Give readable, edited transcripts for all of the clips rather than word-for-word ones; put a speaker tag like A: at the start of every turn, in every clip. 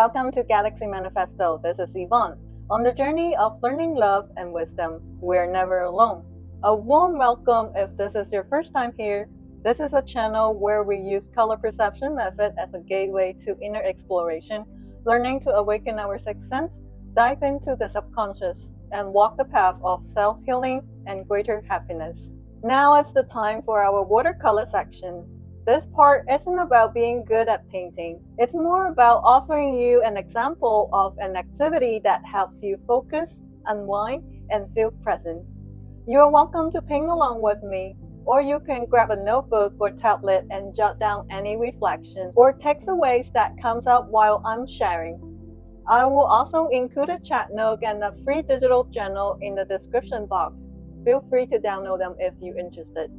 A: Welcome to Galaxy Manifesto. This is Yvonne. On the journey of learning love and wisdom, we're never alone. A warm welcome if this is your first time here. This is a channel where we use color perception method as a gateway to inner exploration, learning to awaken our sixth sense, dive into the subconscious, and walk the path of self-healing and greater happiness. Now is the time for our watercolor section. This part isn't about being good at painting. It's more about offering you an example of an activity that helps you focus, unwind, and feel present. You're welcome to paint along with me, or you can grab a notebook or tablet and jot down any reflections or takeaways that comes up while I'm sharing. I will also include a chat note and a free digital journal in the description box. Feel free to download them if you're interested.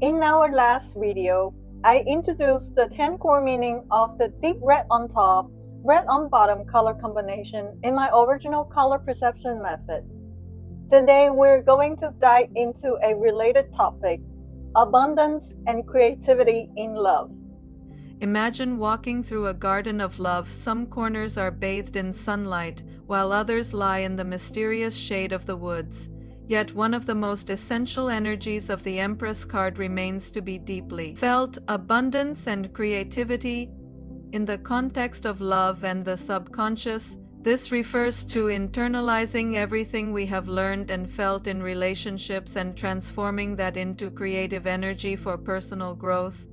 A: In our last video, I introduced the 10 core meaning of the deep red on top, red on bottom color combination in my original color perception method. Today we're going to dive into a related topic, abundance and creativity in love.
B: Imagine walking through a garden of love. Some corners are bathed in sunlight, while others lie in the mysterious shade of the woods. Yet one of the most essential energies of the Empress card remains to be deeply felt: abundance and creativity. In the context of love and the subconscious, this refers to internalizing everything we have learned and felt in relationships and transforming that into creative energy for personal growth.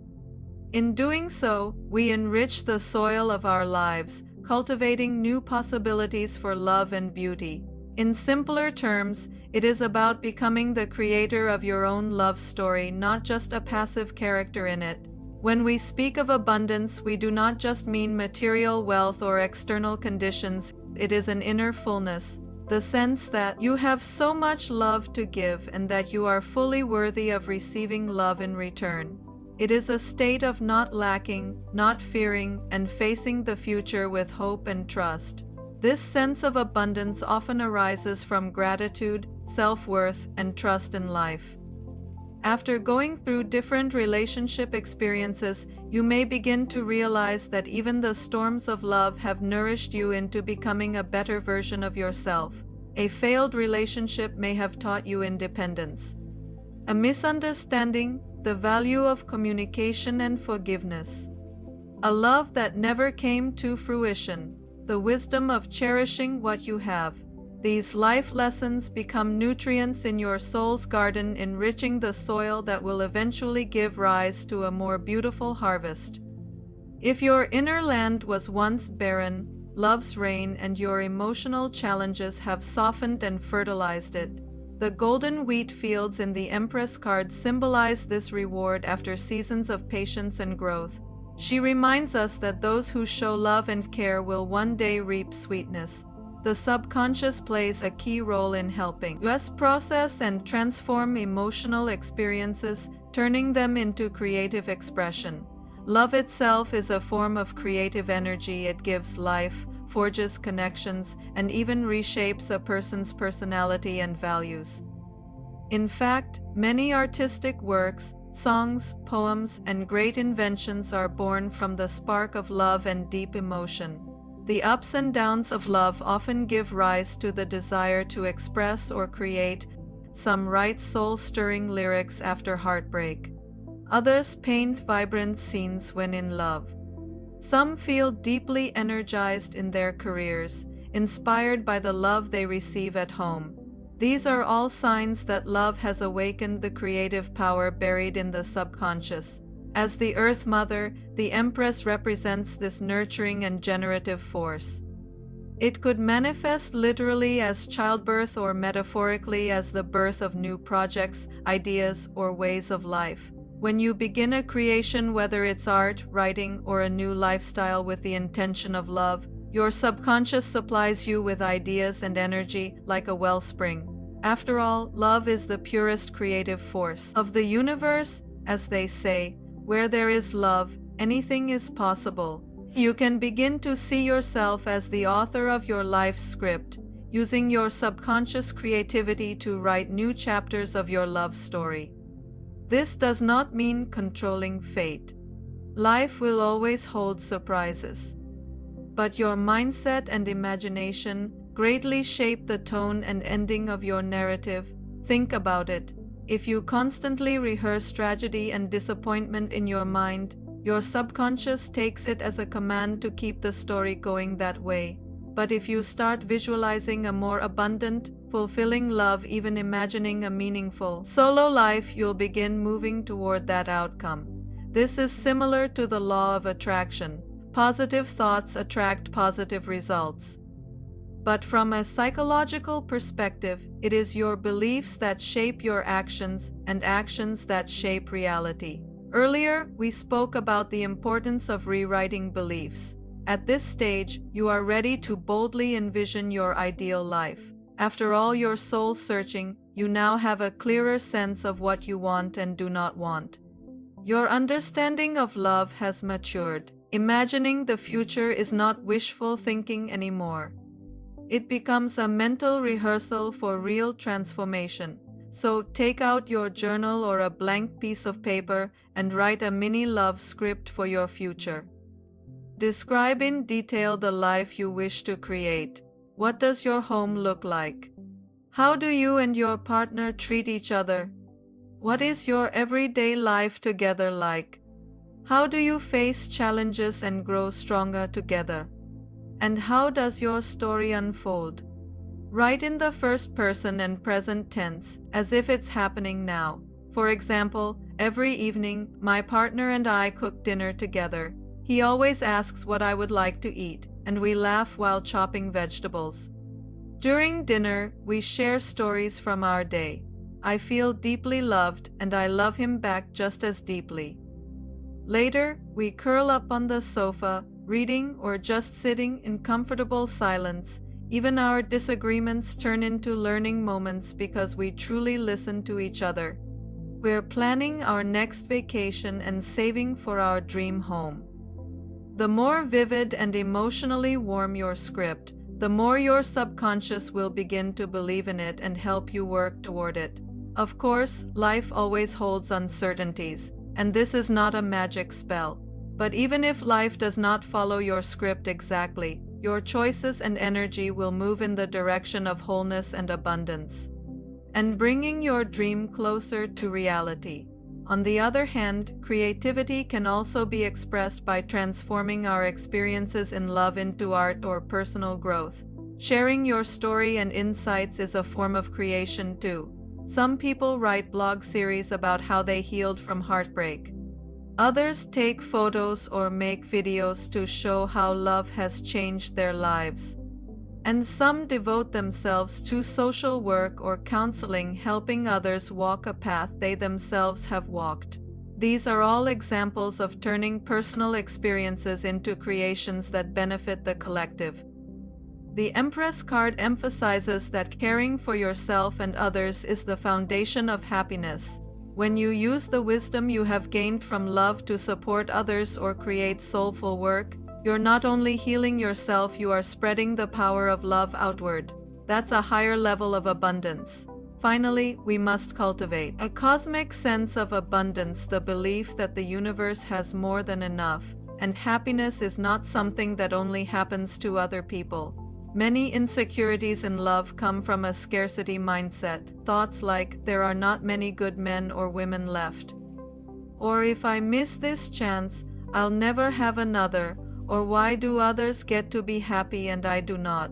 B: In doing so, we enrich the soil of our lives, cultivating new possibilities for love and beauty. In simpler terms, it is about becoming the creator of your own love story, not just a passive character in it. When we speak of abundance, we do not just mean material wealth or external conditions. It is an inner fullness, the sense that you have so much love to give and that you are fully worthy of receiving love in return. It is a state of not lacking, not fearing, and facing the future with hope and trust. This sense of abundance often arises from gratitude, self-worth, and trust in life. After going through different relationship experiences, you may begin to realize that even the storms of love have nourished you into becoming a better version of yourself. A failed relationship may have taught you independence. A misunderstanding, the value of communication and forgiveness. A love that never came to fruition, the wisdom of cherishing what you have. These life lessons become nutrients in your soul's garden, enriching the soil that will eventually give rise to a more beautiful harvest. If your inner land was once barren, love's rain and your emotional challenges have softened and fertilized it. The golden wheat fields in the Empress card symbolize this reward after seasons of patience and growth. She reminds us that those who show love and care will one day reap sweetness. The subconscious plays a key role in helping us process and transform emotional experiences, turning them into creative expression. Love itself is a form of creative energy. It gives life, forges connections, and even reshapes a person's personality and values. In fact, many artistic works, songs, poems, and great inventions are born from the spark of love and deep emotion. The ups and downs of love often give rise to the desire to express or create. Some write soul-stirring lyrics after heartbreak. Others paint vibrant scenes when in love. Some feel deeply energized in their careers, inspired by the love they receive at home. These are all signs that love has awakened the creative power buried in the subconscious. As the Earth Mother, the Empress represents this nurturing and generative force. It could manifest literally as childbirth or metaphorically as the birth of new projects, ideas, or ways of life. When you begin a creation, whether it's art, writing, or a new lifestyle with the intention of love, your subconscious supplies you with ideas and energy like a wellspring. After all, love is the purest creative force of the universe. As they say, where there is love, anything is possible. You can begin to see yourself as the author of your life's script, using your subconscious creativity to write new chapters of your love story. This does not mean controlling fate. Life will always hold surprises. but your mindset and imagination greatly shape the tone and ending of your narrative. Think about it. If you constantly rehearse tragedy and disappointment in your mind, your subconscious takes it as a command to keep the story going that way. But if you start visualizing a more abundant, fulfilling love, even imagining a meaningful solo life, you'll begin moving toward that outcome. This is similar to the law of attraction. Positive thoughts attract positive results. But from a psychological perspective, it is your beliefs that shape your actions and actions that shape reality. Earlier, we spoke about the importance of rewriting beliefs. At this stage, you are ready to boldly envision your ideal life. After all your soul searching, you now have a clearer sense of what you want and do not want. Your understanding of love has matured. Imagining the future is not wishful thinking anymore. It becomes a mental rehearsal for real transformation. So take out your journal or a blank piece of paper and write a mini love script for your future. Describe in detail the life you wish to create. What does your home look like? How do you and your partner treat each other? What is your everyday life together like? How do you face challenges and grow stronger together? And how does your story unfold? Write in the first person and present tense, as if it's happening now. For example, every evening, my partner and I cook dinner together. He always asks what I would like to eat, and we laugh while chopping vegetables. During dinner, we share stories from our day. I feel deeply loved, and I love him back just as deeply. Later, we curl up on the sofa, reading or just sitting in comfortable silence. Even our disagreements turn into learning moments because we truly listen to each other. We're planning our next vacation and saving for our dream home. The more vivid and emotionally warm your script, the more your subconscious will begin to believe in it and help you work toward it. Of course, life always holds uncertainties, and this is not a magic spell. But even if life does not follow your script exactly, your choices and energy will move in the direction of wholeness and abundance, and bringing your dream closer to reality. On the other hand, creativity can also be expressed by transforming our experiences in love into art or personal growth. Sharing your story and insights is a form of creation too. Some people write blog series about how they healed from heartbreak. Others take photos or make videos to show how love has changed their lives. And some devote themselves to social work or counseling, helping others walk a path they themselves have walked. These are all examples of turning personal experiences into creations that benefit the collective. The Empress card emphasizes that caring for yourself and others is the foundation of happiness. When you use the wisdom you have gained from love to support others or create soulful work, you're not only healing yourself, you are spreading the power of love outward. That's a higher level of abundance. Finally, we must cultivate a cosmic sense of abundance, the belief that the universe has more than enough, and happiness is not something that only happens to other people. Many insecurities in love come from a scarcity mindset, thoughts like, there are not many good men or women left, or if I miss this chance, I'll never have another, or why do others get to be happy and I do not?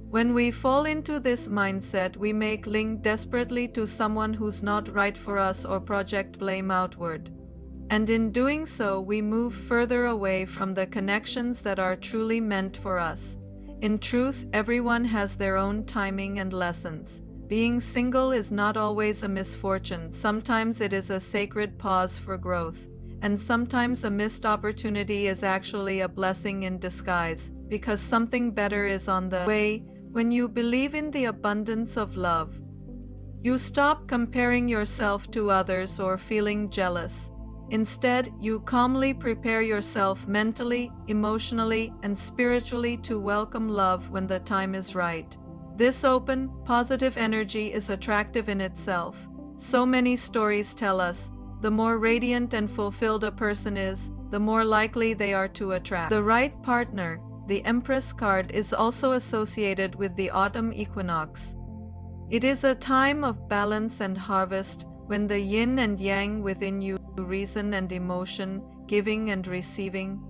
B: When we fall into this mindset, we may cling desperately to someone who's not right for us or project blame outward. And in doing so, we move further away from the connections that are truly meant for us. In truth, everyone has their own timing and lessons. Being single is not always a misfortune. Sometimes it is a sacred pause for growth. And sometimes a missed opportunity is actually a blessing in disguise, because something better is on the way. When you believe in the abundance of love, you stop comparing yourself to others or feeling jealous. Instead, you calmly prepare yourself mentally, emotionally, and spiritually to welcome love when the time is right. This open, positive energy is attractive in itself. So many stories tell us, the more radiant and fulfilled a person is, the more likely they are to attract the right partner. the Empress card is also associated with the autumn equinox. It is a time of balance and harvest when the yin and yang within you, reason and emotion, giving and receiving,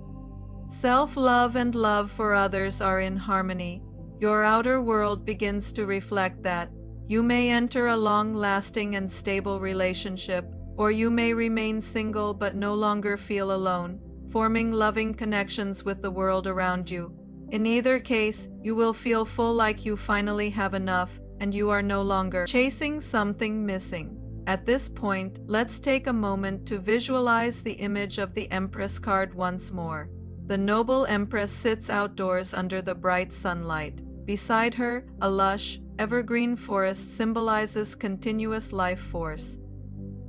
B: self-love and love for others are in harmony. Your outer world begins to reflect that. You may enter a long-lasting and stable relationship, or you may remain single but no longer feel alone, forming loving connections with the world around you. In either case, you will feel full, like you finally have enough, and you are no longer chasing something missing. At this point, let's take a moment to visualize the image of the Empress card once more. The noble Empress sits outdoors under the bright sunlight. Beside her, a lush, evergreen forest symbolizes continuous life force.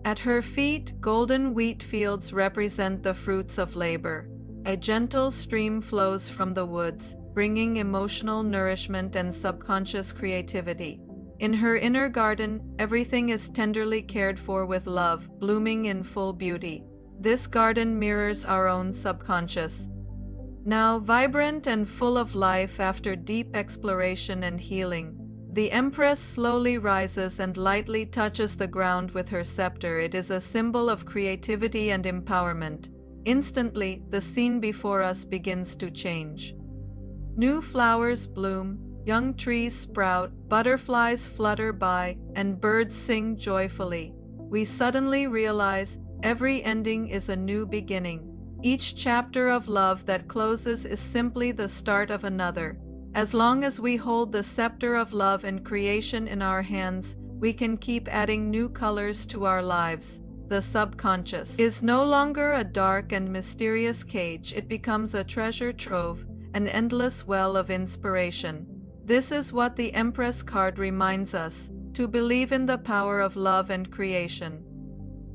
B: At her feet, golden wheat fields represent the fruits of labor. A gentle stream flows from the woods, bringing emotional nourishment and subconscious creativity. In her inner garden, everything is tenderly cared for with love, blooming in full beauty. This garden mirrors our own subconscious. Now vibrant and full of life after deep exploration and healing, the Empress slowly rises and lightly touches the ground with her scepter. It is a symbol of creativity and empowerment. Instantly, the scene before us begins to change. New flowers bloom, young trees sprout, butterflies flutter by, and birds sing joyfully. We suddenly realize every ending is a new beginning. Each chapter of love that closes is simply the start of another. As long as we hold the scepter of love and creation in our hands, we can keep adding new colors to our lives. The subconscious is no longer a dark and mysterious cage. It becomes a treasure trove, an endless well of inspiration. This is what the Empress card reminds us, to believe in the power of love and creation.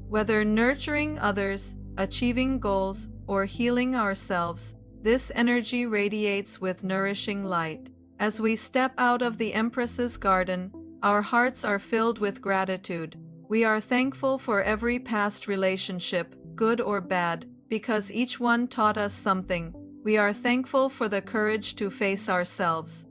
B: Whether nurturing others, achieving goals, or healing ourselves, this energy radiates with nourishing light. As we step out of the Empress's garden, our hearts are filled with gratitude. We are thankful for every past relationship, good or bad, because each one taught us something. We are thankful for the courage to face ourselves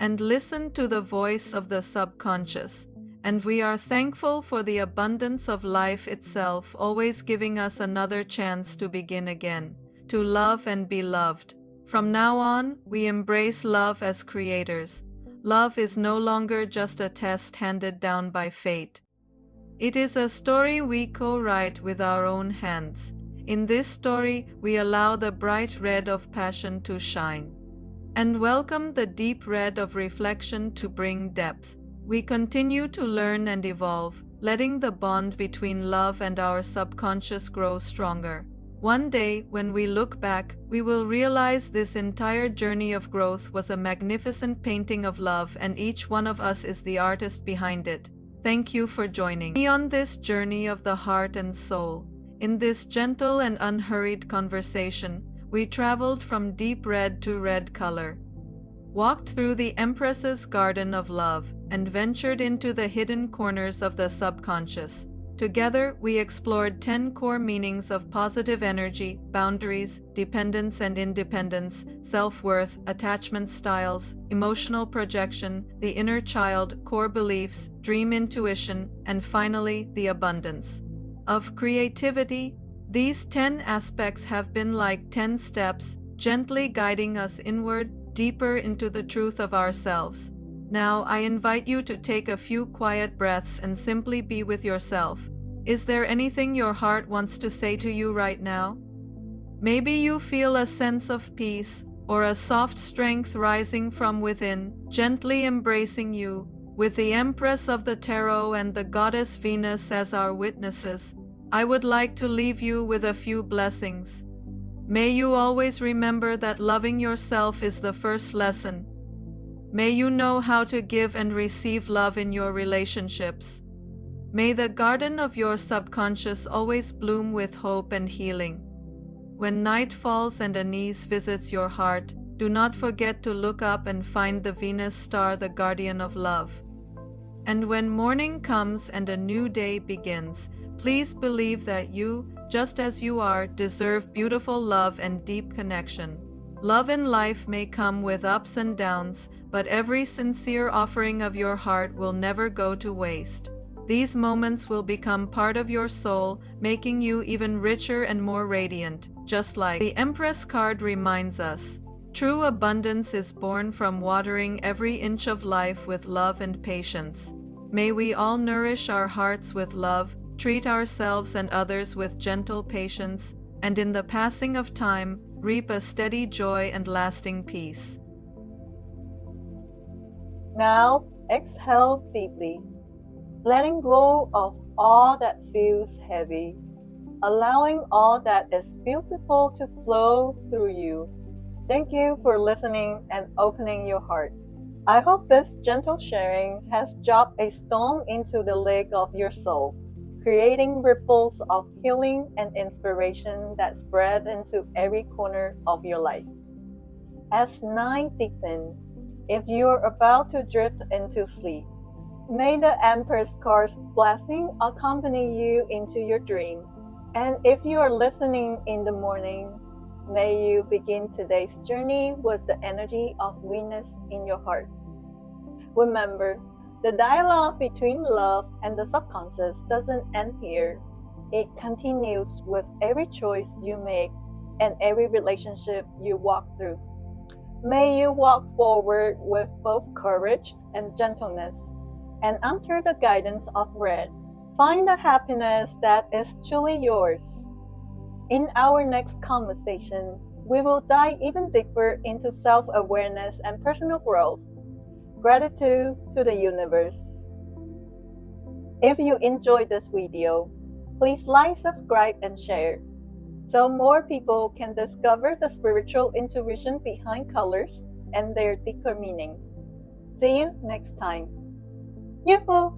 B: and listen to the voice of the subconscious. And we are thankful for the abundance of life itself, always giving us another chance to begin again, to love and be loved. From now on, we embrace love as creators. Love is no longer just a test handed down by fate. It is a story we co-write with our own hands. In this story, we allow the bright red of passion to shine, and welcome the deep red of reflection to bring depth. We continue to learn and evolve, letting the bond between love and our subconscious grow stronger. One day, when we look back, we will realize this entire journey of growth was a magnificent painting of love, and each one of us is the artist behind it. Thank you for joining me on this journey of the heart and soul. In this gentle and unhurried conversation, we traveled from deep red to red color, walked through the Empress's garden of love, and ventured into the hidden corners of the subconscious. Together, we explored 10 core meanings of positive energy, boundaries, dependence and independence, self-worth, attachment styles, emotional projection, the inner child, core beliefs, dream intuition, and finally, the abundance of creativity. These 10 aspects have been like 10 steps, gently guiding us inward, deeper into the truth of ourselves. Now, I invite you to take a few quiet breaths and simply be with yourself. Is there anything your heart wants to say to you right now? Maybe you feel a sense of peace or a soft strength rising from within, gently embracing you. With the Empress of the Tarot and the Goddess Venus as our witnesses, I would like to leave you with a few blessings. May you always remember that loving yourself is the first lesson. May you know how to give and receive love in your relationships. May the garden of your subconscious always bloom with hope and healing. When night falls and unease visits your heart, do not forget to look up and find the Venus star, the guardian of love. And when morning comes and a new day begins, please believe that you, just as you are, deserve beautiful love and deep connection. Love in life may come with ups and downs, but every sincere offering of your heart will never go to waste. These moments will become part of your soul, making you even richer and more radiant, just like the Empress card reminds us. True abundance is born from watering every inch of life with love and patience. May we all nourish our hearts with love, treat ourselves and others with gentle patience, and in the passing of time, reap a steady joy and lasting peace.
A: Now, exhale deeply, letting go of all that feels heavy, allowing all that is beautiful to flow through you. Thank you for listening and opening your heart. I hope this gentle sharing has dropped a stone into the lake of your soul, creating ripples of healing and inspiration that spread into every corner of your life. As night deepens, if you're about to drift into sleep, may the Empress card's blessing accompany you into your dreams. And if you are listening in the morning, may you begin today's journey with the energy of oneness in your heart. Remember, the dialogue between love and the subconscious doesn't end here. It continues with every choice you make and every relationship you walk through. May you walk forward with both courage and gentleness, and under the guidance of Red, find the happiness that is truly yours. In our next conversation, we will dive even deeper into self-awareness and personal growth. Gratitude to the universe. If you enjoyed this video, please like, subscribe, and share so more people can discover the spiritual intuition behind colors and their deeper meanings. See you next time. Yoo-hoo!